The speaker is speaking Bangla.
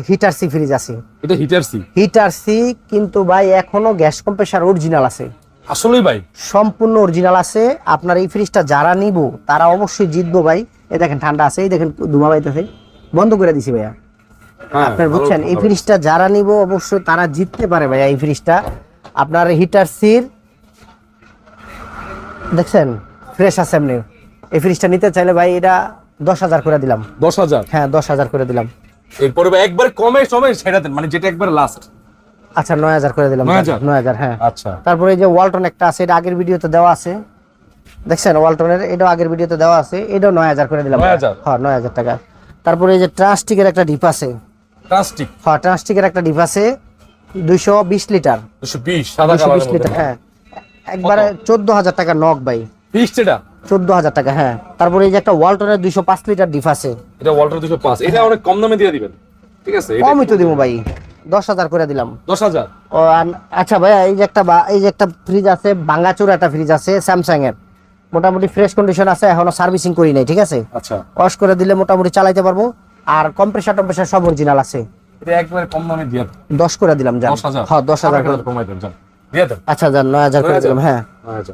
হিটার সি ফ্রিজ আছে। এটা হিটার সি? হিটার সি, কিন্তু ভাই এখনো গ্যাস কম্প্রেসার অরিজিনাল আছে। আসলেই ভাই? সম্পূর্ণ অরিজিনাল আছে। আপনার এই ফ্রিজটা যারা নিব তারা অবশ্যই জিতবো ভাই। এই দেখেন ঠান্ডা আছে, এই দেখেন ধুমা বাইতেছে, বন্ধ করে দিছি ভাইয়া। আপনার বুঝছেন, এই ফ্রিজটা যারা নিব অবশ্যই তারা জিততে পারে ভাইয়া। এই ফ্রিজটা আপনার হিটার সির দেখছেন ফ্রেশ আছে এমনি। এই ফ্রিজটা নিতে চাইলে ভাই এটা 10,000 করে দিলাম। 10,000? হ্যাঁ 10,000 করে দিলাম। এরপরে ভাই একবার কমে সময় ছেড়ে দেন, মানে যেটা একবার লাস্ট। আচ্ছা 9,000 করে দিলাম। 9,000 হ্যাঁ। আচ্ছা, তারপরে এই যে ওয়ালটন একটা আছে, এটা আগের ভিডিওতে দেওয়া আছে, দেখছেন ওয়ালটনের, এটাও আগের ভিডিওতে দেওয়া আছে, এটাও 9,000 করে দিলাম। 9,000? হ্যাঁ 9,000 টাকা। তারপরে এই যে ট্রান্সটিকের একটা ডিপ আছে। ট্রান্সটিক? হ্যাঁ ট্রান্সটিকের একটা ডিপ আছে 220 লিটার। 220 সাদা কালারের 220 লিটার হ্যাঁ। একবারে 14,000 টাকা নক ভাই। ফিক্সড এটা? 14,000 টাকা হ্যাঁ। তারপরে এই যে একটা ওয়ালটনের 205 লিটার ডিপ আছে। এটা ওয়ালটন 205, এটা অনেক কম দামে দিয়ে দিবেন, ঠিক আছে? কমই তো দিব ভাই, 10,000 করে দিলাম। 10,000? ও আচ্ছা ভাইয়া, এই যে একটা ফ্রিজ আছে, ভাঙাচোরা একটা ফ্রিজ আছে স্যামসাং এর, মোটামুটি ফ্রেশ কন্ডিশন আছে, এখনো সার্ভিসিং করি নাই, ঠিক আছে? আচ্ছা, ওয়াশ করে দিলে মোটামুটি চালাইতে পারবো। আর কম্প্রেসার সব অরিজিনাল আছে। এটা একবারে কম দামে দিয়ে 10 করে দিলাম জান। 10,000? হ্যাঁ 10,000 করে কমাই দেন জান, দিয়ে দেন। আচ্ছা জান 9,000 করে দিলাম হ্যাঁ। 9,000